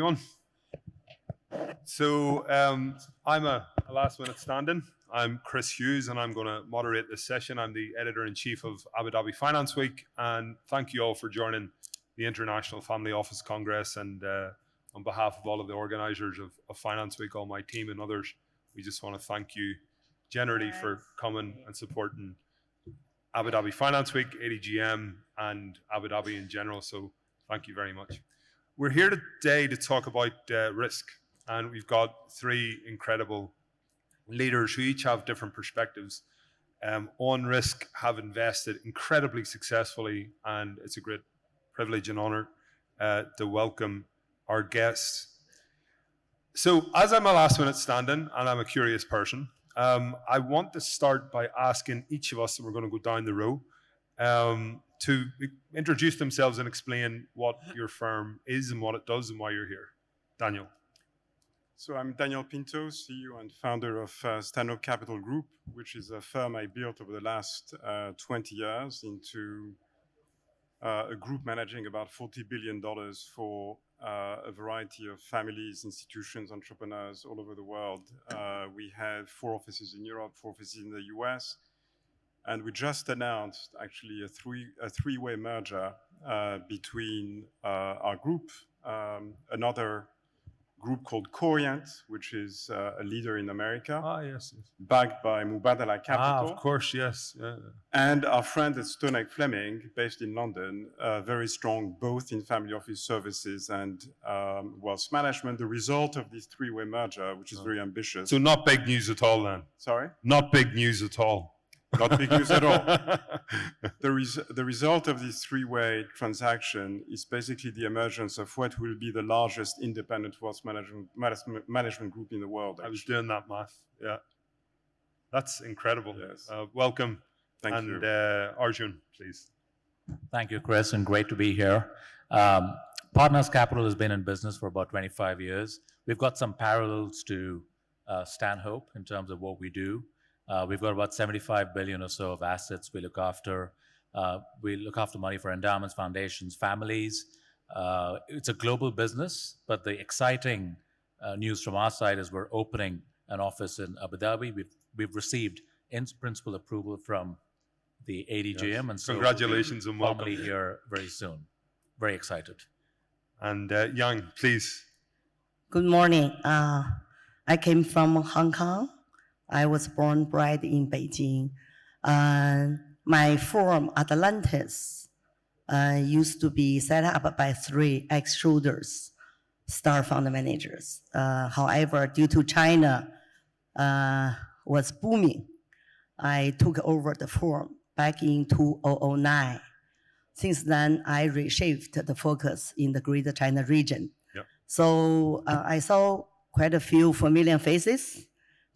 everyone. So I'm a last-minute stand-in. I'm Chris Hughes, and I'm going to moderate this session. I'm the editor-in-chief of Abu Dhabi Finance Week, and thank you all for joining the International Family Office Congress. And on behalf of all of the organisers of Finance Week, all my team and others, we just want to thank you generally for coming and supporting Abu Dhabi Finance Week, ADGM, and Abu Dhabi in general. So thank you very much. We're here today to talk about risk, and we've got three incredible leaders who each have different perspectives on risk, have invested incredibly successfully, and it's a great privilege and honor to welcome our guests. So as I'm a last-minute stand-in and I'm a curious person, I want to start by asking each of us, and we're going to go down the row, to introduce themselves and explain what your firm is and what it does and why you're here. Daniel. So I'm Daniel Pinto, CEO and founder of Stanhope Capital Group, which is a firm I built over the last 20 years into a group managing about $40 billion for a variety of families, institutions, entrepreneurs all over the world. We have 4 offices in Europe, 4 offices in the US, and we just announced actually a three-way merger between our group, another group called Corient, which is a leader in America, Yes. backed by Mubadala Capital. Of course, yes. And our friend at Stoneck Fleming, based in London, very strong both in family office services and wealth management. The result of this three-way merger, which is very ambitious. So not big news at all then? Sorry? Not big news at all. Not big news at all. The result of this three-way transaction is basically the emergence of what will be the largest independent wealth management group in the world. Actually. I was doing that math, yeah. That's incredible. Yes. Welcome. Thank you. And Arjun, please. Thank you, Chris, and great to be here. Partners Capital has been in business for about 25 years. We've got some parallels to Stanhope in terms of what we do. We've got about 75 billion or so of assets we look after. We look after money for endowments, foundations, families. It's a global business, but the exciting news from our side is we're opening an office in Abu Dhabi. We've received in-principle approval from the ADGM, yes. And so congratulations and welcome. Formally here very soon. Very excited. And Yang, please. Good morning. I came from Hong Kong. I was born, bred in Beijing. My firm, Atlantis, used to be set up by 3 ex-Schroders, star fund managers. However, due to China was booming, I took over the firm back in 2009. Since then, I reshaped the focus in the Greater China region. Yep. So I saw quite a few familiar faces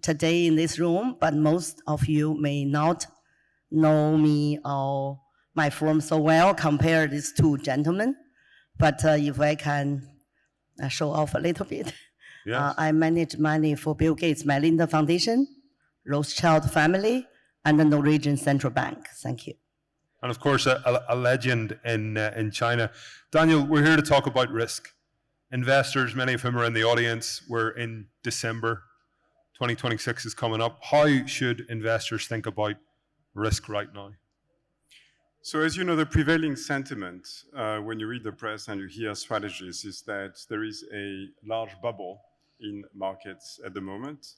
today in this room, but most of you may not know me or my firm so well compared these 2 gentlemen. But if I can show off a little bit. Yes. I manage money for Bill Gates, Melinda Foundation, Rothschild family, and the Norwegian Central Bank. Thank you. And of course, a legend in China. Daniel, we're here to talk about risk. Investors, many of whom are in the audience, we're in December. 2026 is coming up. How should investors think about risk right now? So as you know, the prevailing sentiment when you read the press and you hear strategies is that there is a large bubble in markets at the moment.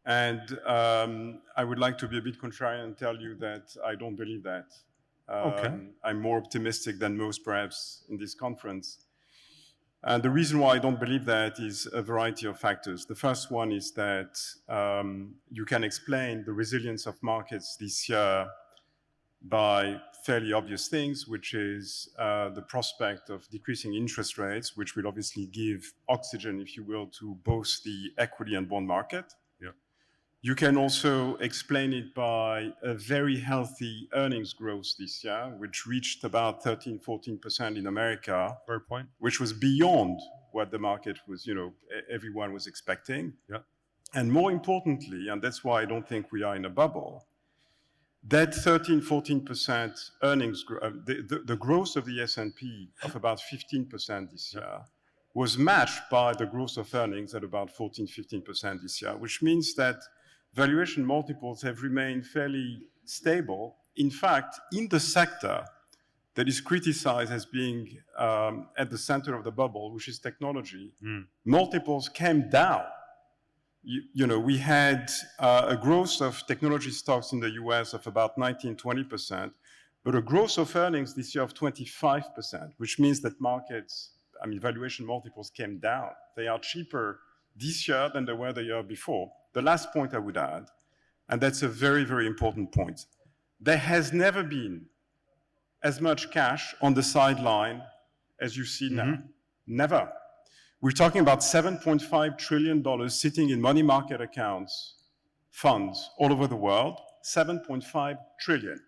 And I would like to be a bit contrarian and tell you that I don't believe that. Okay. I'm more optimistic than most perhaps in this conference. And the reason why I don't believe that is a variety of factors. The first one is that you can explain the resilience of markets this year by fairly obvious things, which is the prospect of decreasing interest rates, which will obviously give oxygen, if you will, to both the equity and bond market. Yeah. You can also explain it by a very healthy earnings growth this year, which reached about 13, 14% in America. Fair point. Which was beyond what the market was, everyone was expecting. Yeah. And more importantly, and that's why I don't think we are in a bubble, that 13, 14% earnings growth, the growth of the S&P of about 15% this year was matched by the growth of earnings at about 14-15% this year, which means that valuation multiples have remained fairly stable. In fact, in the sector that is criticized as being at the center of the bubble, which is technology, multiples came down. We had a growth of technology stocks in the US of about 19-20%, but a growth of earnings this year of 25%, which means that valuation multiples came down. They are cheaper this year than they were the year before. The last point I would add, and that's a very, very important point, there has never been as much cash on the sideline as you see now. Never. We're talking about $7.5 trillion sitting in money market accounts, funds all over the world, 7.5 trillion.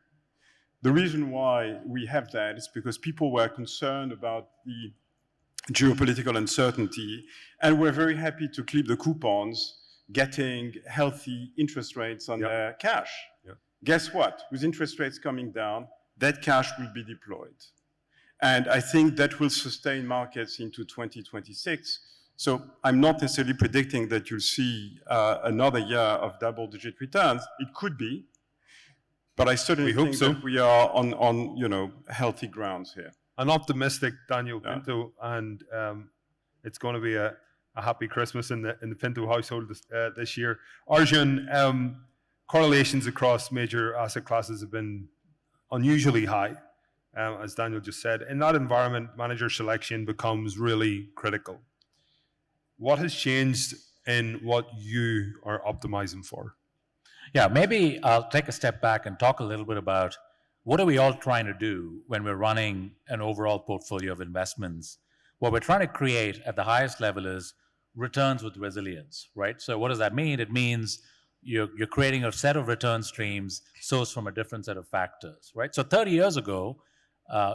The reason why we have that is because people were concerned about the geopolitical uncertainty, and we're very happy to clip the coupons, getting healthy interest rates on their cash. Guess what? With interest rates coming down, that cash will be deployed. And I think that will sustain markets into 2026. So I'm not necessarily predicting that you'll see another year of double-digit returns. It could be, but I certainly think that we are on healthy grounds here. An optimistic Daniel Pinto, and it's going to be a happy Christmas in the Pinto household this year. Arjun, correlations across major asset classes have been unusually high, as Daniel just said. In that environment, manager selection becomes really critical. What has changed in what you are optimizing for? Yeah, maybe I'll take a step back and talk a little bit about what are we all trying to do when we're running an overall portfolio of investments. What we're trying to create at the highest level is returns with resilience, right? So what does that mean? It means you're creating a set of return streams sourced from a different set of factors, right? So 30 years ago,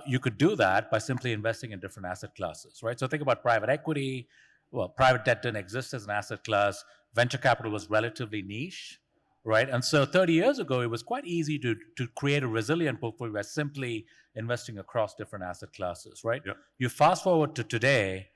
you could do that by simply investing in different asset classes, right? So think about private equity. Well, private debt didn't exist as an asset class. Venture capital was relatively niche, right? And so 30 years ago, it was quite easy to create a resilient portfolio by simply investing across different asset classes, right? Yep. You fast forward to today,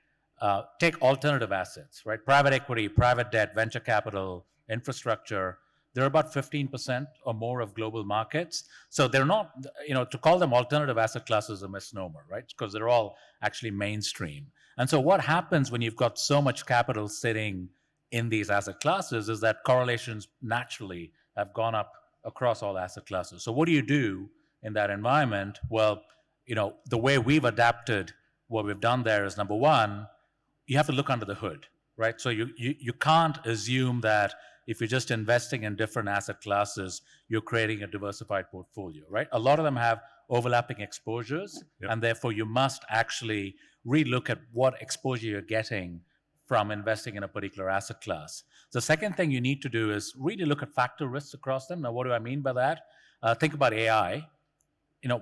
take alternative assets, right? Private equity, private debt, venture capital, infrastructure. They're about 15% or more of global markets. So they're not, to call them alternative asset classes is a misnomer, right? Because they're all actually mainstream. And so what happens when you've got so much capital sitting in these asset classes is that correlations naturally have gone up across all asset classes. So what do you do in that environment? Well, the way we've adapted what we've done there is, number one, you have to look under the hood, right? So you can't assume that if you're just investing in different asset classes, you're creating a diversified portfolio, right? A lot of them have overlapping exposures, and therefore you must actually relook at what exposure you're getting from investing in a particular asset class. The second thing you need to do is really look at factor risks across them. Now, what do I mean by that? Think about AI.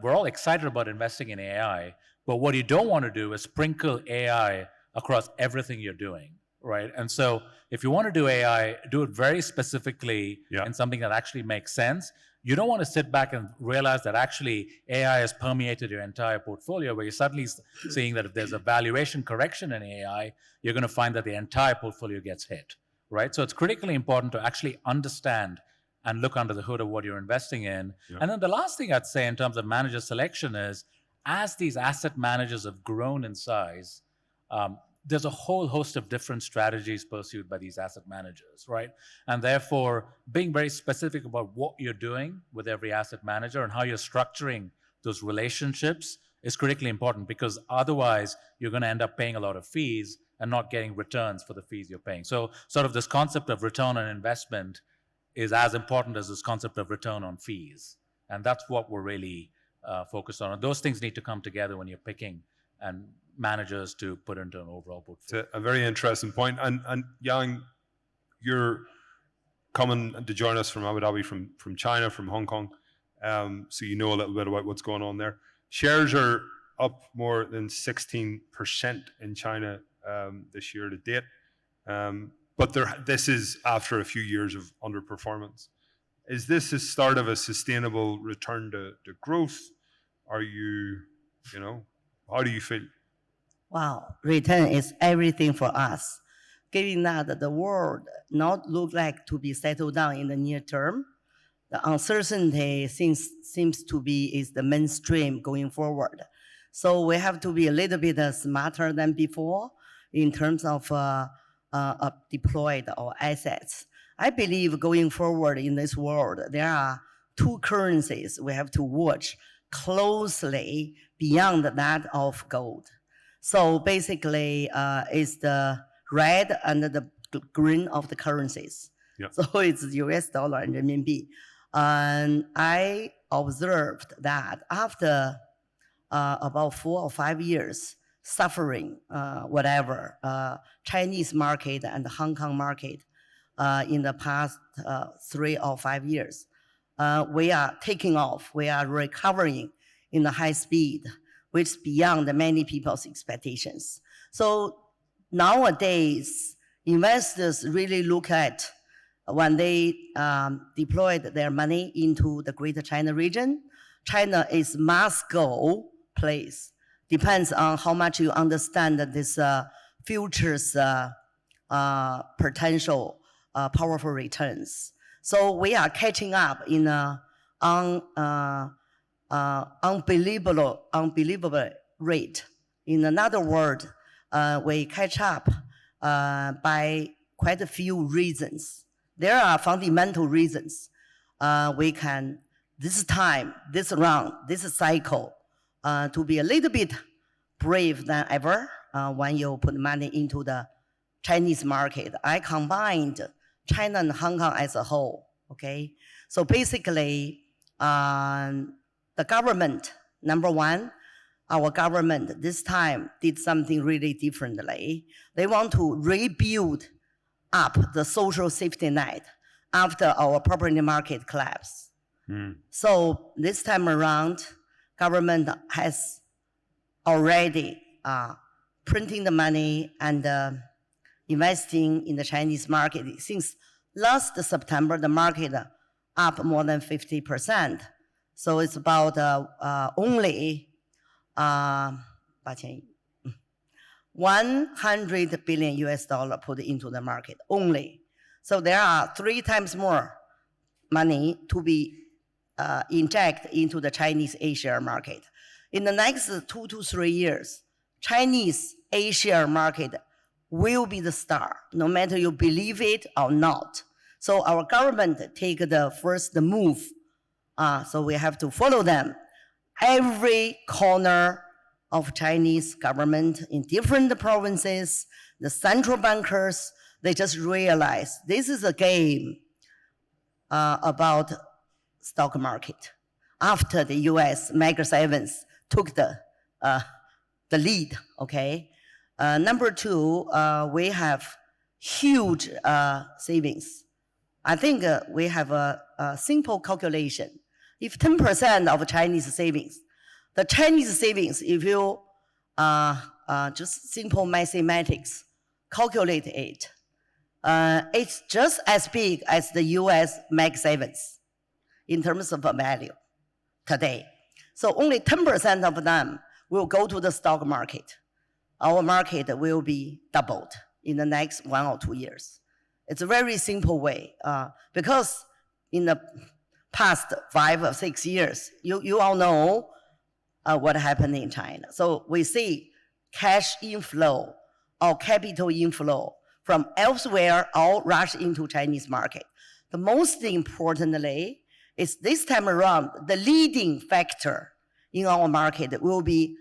We're all excited about investing in AI, but what you don't want to do is sprinkle AI across everything you're doing, right? And so if you want to do AI, do it very specifically in something that actually makes sense. You don't want to sit back and realize that actually AI has permeated your entire portfolio, where you're suddenly seeing that if there's a valuation correction in AI, you're going to find that the entire portfolio gets hit, right? So it's critically important to actually understand and look under the hood of what you're investing in. And then the last thing I'd say in terms of manager selection is, as these asset managers have grown in size, there's a whole host of different strategies pursued by these asset managers, right? And therefore, being very specific about what you're doing with every asset manager and how you're structuring those relationships is critically important, because otherwise you're going to end up paying a lot of fees and not getting returns for the fees you're paying. So sort of this concept of return on investment is as important as this concept of return on fees. And that's what we're really focused on. And those things need to come together when you're picking and managers to put into an overall portfolio. It's a very interesting point. And Yang, you're coming to join us from Abu Dhabi, from China, from Hong Kong. So you know a little bit about what's going on there. Shares are up more than 16% in China this year to date. But this is after a few years of underperformance. Is this the start of a sustainable return to growth? Are you, how do you feel? Wow, return is everything for us. Given that the world not look like to be settled down in the near term, the uncertainty seems to be is the mainstream going forward. So we have to be a little bit smarter than before in terms of deployed our assets. I believe going forward in this world, there are two currencies we have to watch closely beyond that of gold. So basically, it's the red and the green of the currencies. Yeah. So it's US dollar and renminbi. And I observed that after about 4 or 5 years suffering whatever Chinese market and the Hong Kong market in the past 3 or 5 years, we are taking off. We are recovering in a high speed, which is beyond many people's expectations. So nowadays, investors really look at when they deployed their money into the Greater China region. China is must-go place. Depends on how much you understand this future's potential powerful returns. So we are catching up in unbelievable rate. In another word, we catch up by quite a few reasons. There are fundamental reasons we can, this time, this round, this cycle, to be a little bit brave than ever when you put money into the Chinese market. I combined China and Hong Kong as a whole, okay? So basically, the government, number one, our government this time did something really differently. They want to rebuild up the social safety net after our property market collapse. So this time around, government has already printing the money and investing in the Chinese market. Since last September, the market up more than 50%. So it's about only 100 billion US dollar put into the market only. So there are 3 times more money to be injected into the Chinese A-share market. In the next 2 to 3 years, Chinese A-share market will be the star, no matter you believe it or not. So our government take the first move. So we have to follow them. Every corner of Chinese government in different provinces, the central bankers, they just realize this is a game about stock market. After the US mega sevens took the lead, okay? Number 2, we have huge savings. I think we have a simple calculation. If 10% of Chinese savings, the Chinese savings, if you just simple mathematics, calculate it, it's just as big as the US Mag 7s in terms of value today. So only 10% of them will go to the stock market. Our market will be doubled in the next 1 or 2 years. It's a very simple way because in the past 5 or 6 years, you all know what happened in China. So we see cash inflow or capital inflow from elsewhere all rush into Chinese market. The most importantly is this time around, the leading factor in our market will be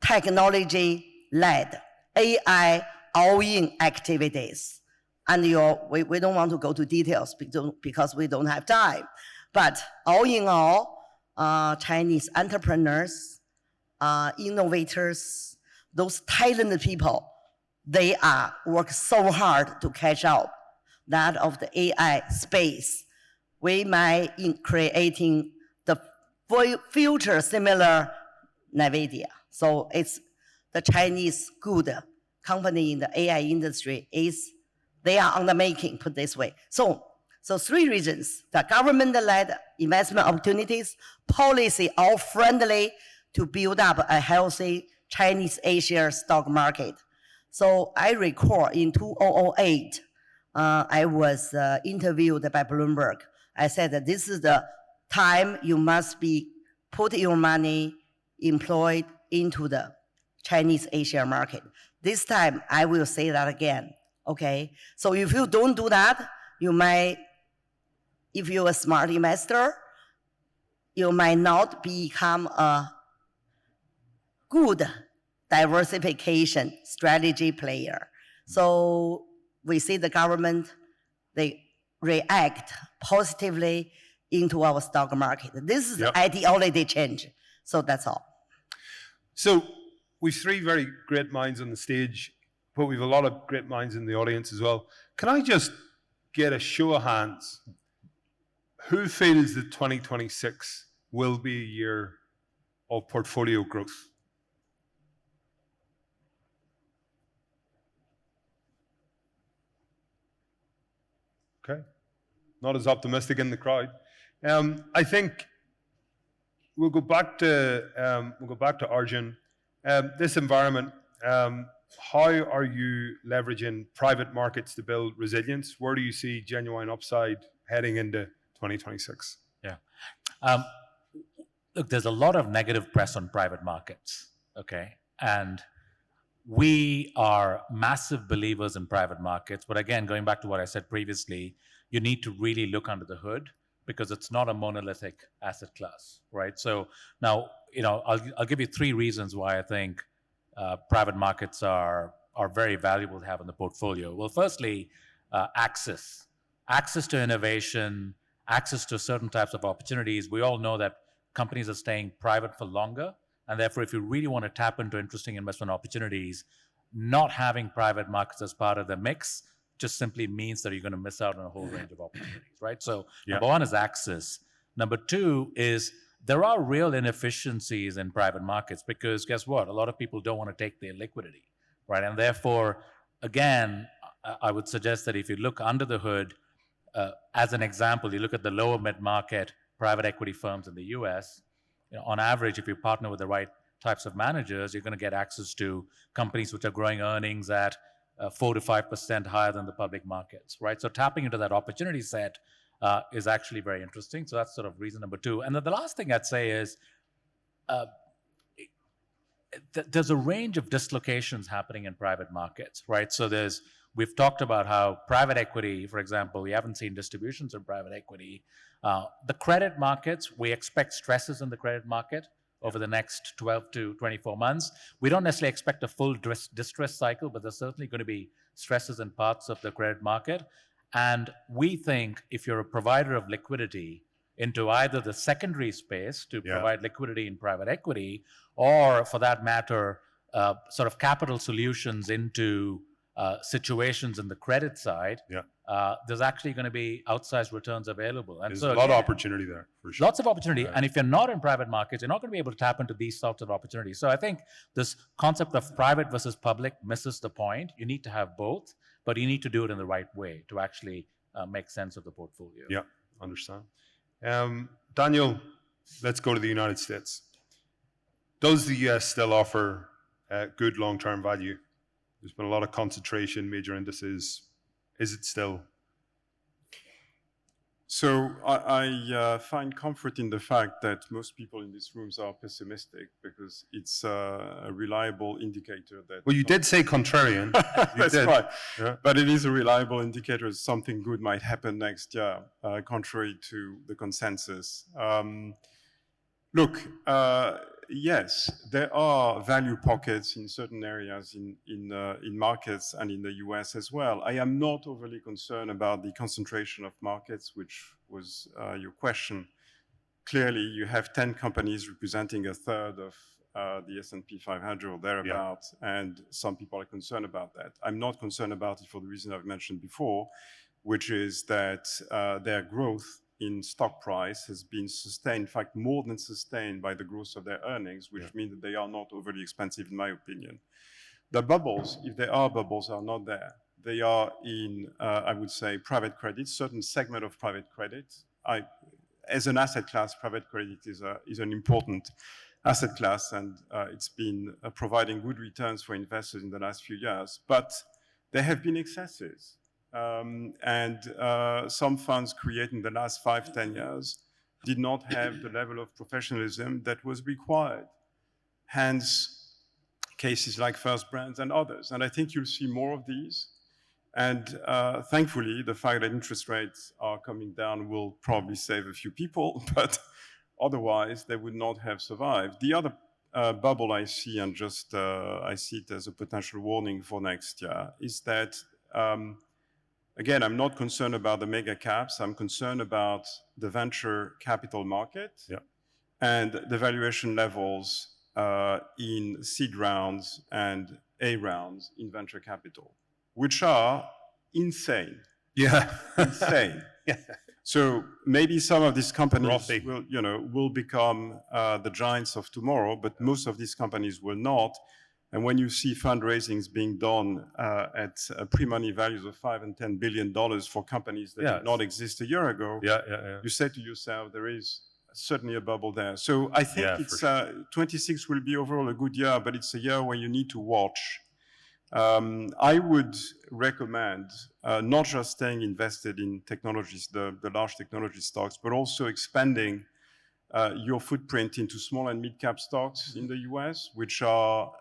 technology-led, AI all-in activities. And we don't want to go to details because we don't have time. But all in all, Chinese entrepreneurs, innovators, those talented people, they are work so hard to catch up that of the AI space. We might in creating the future similar NVIDIA. So it's the Chinese good company in the AI industry they are on the making, put this way. So 3 reasons: the government-led investment opportunities, policy all friendly to build up a healthy Chinese A-share stock market. So I recall in 2008, I was interviewed by Bloomberg. I said that this is the time you must be put your money employed into the Chinese A-share market. This time I will say that again, okay? So if you don't do that, you might, if you're a smart investor, you might not become a good diversification strategy player. So we see the government, they react positively into our stock market. This is ideology change. So that's all. So we've three very great minds on the stage, but we've a lot of great minds in the audience as well. Can I just get a show of hands? Who feels that 2026 will be a year of portfolio growth? Okay, not as optimistic in the crowd. I think we'll go back to Arjun. This environment, how are you leveraging private markets to build resilience? Where do you see genuine upside heading into 2026? Yeah. Look, there's a lot of negative press on private markets, okay? And we are massive believers in private markets. But again, going back to what I said previously, you need to really look under the hood because it's not a monolithic asset class, right? So now, I'll give you three reasons why I think private markets are very valuable to have in the portfolio. Well, firstly, access to innovation, access to certain types of opportunities. We all know that companies are staying private for longer. And therefore, if you really want to tap into interesting investment opportunities, not having private markets as part of the mix just simply means that you're going to miss out on a whole range of opportunities, right? So number one is access. Number two is there are real inefficiencies in private markets because guess what? A lot of people don't want to take their liquidity, right? And therefore, again, I would suggest that if you look under the hood, as an example, you look at the lower mid-market private equity firms in the US, on average, if you partner with the right types of managers, you're going to get access to companies which are growing earnings at 4 to 5% higher than the public markets, right? So tapping into that opportunity set is actually very interesting. So that's sort of reason number two. And then the last thing I'd say is there's a range of dislocations happening in private markets, right? So we've talked about how private equity, for example, we haven't seen distributions in private equity. The credit markets, we expect stresses in the credit market over the next 12 to 24 months. We don't necessarily expect a full distress cycle, but there's certainly going to be stresses in parts of the credit market. And we think if you're a provider of liquidity into either the secondary space to provide liquidity in private equity, or for that matter, sort of capital solutions into situations in the credit side, there's actually going to be outsized returns available. And there's so, a lot of opportunity there, for sure. Lots of opportunity. And if you're not in private markets, you're not going to be able to tap into these sorts of opportunities. So I think this concept of private versus public misses the point. You need to have both, but you need to do it in the right way to actually make sense of the portfolio. Yeah, understand. Daniel, let's go to the United States. Does the US still offer good long-term value? There's been a lot of concentration, major indices. Is it still? So I find comfort in the fact that most people in these rooms are pessimistic because it's a reliable indicator that... Well, you did say contrarian. That's right. Yeah. But it is a reliable indicator that something good might happen next year, contrary to the consensus. Look, yes, there are value pockets in certain areas in markets and in the US as well. I am not overly concerned about the concentration of markets, which was your question. Clearly, you have 10 companies representing a third of the S&P 500 or thereabouts, and some people are concerned about that. I'm not concerned about it for the reason I've mentioned before, which is that their growth in stock price has been sustained, in fact, more than sustained by the growth of their earnings, which means that they are not overly expensive, in my opinion. The bubbles, if there are bubbles, are not there. They are in, I would say, private credit, certain segment of private credit. As an asset class, private credit is an important asset class, and it's been providing good returns for investors in the last few years. But there have been excesses. And some funds created in the last 5-10 years did not have the level of professionalism that was required. Hence, cases like First Brands and others. And I think you'll see more of these. And thankfully, the fact that interest rates are coming down will probably save a few people, but otherwise they would not have survived. The other bubble I see, and just I see it as a potential warning for next year, is that, again, I'm not concerned about the mega caps. I'm concerned about the venture capital market and the valuation levels in seed rounds and A rounds in venture capital, which are insane. Yeah. Insane. Yeah. So maybe some of these companies Frothy. will become the giants of tomorrow, but most of these companies will not. And when you see fundraisings being done at pre-money values of $5 and $10 billion for companies that did not exist a year ago, you say to yourself, there is certainly a bubble there. So I think it's 26 will be overall a good year, but it's a year where you need to watch. I would recommend not just staying invested in technologies, the large technology stocks, but also expanding your footprint into small and mid-cap stocks in the US, which are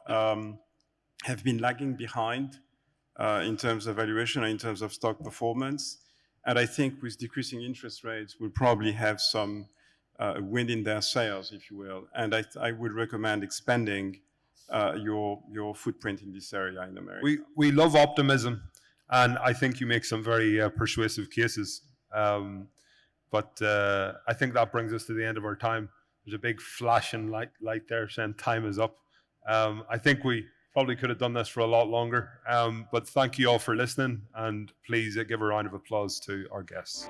have been lagging behind in terms of valuation and in terms of stock performance. And I think with decreasing interest rates, we'll probably have some wind in their sails, if you will. And I would recommend expanding your footprint in this area in America. We love optimism, and I think you make some very persuasive cases. But I think that brings us to the end of our time. There's a big flashing light there saying time is up. I think we probably could have done this for a lot longer. But thank you all for listening, and please give a round of applause to our guests.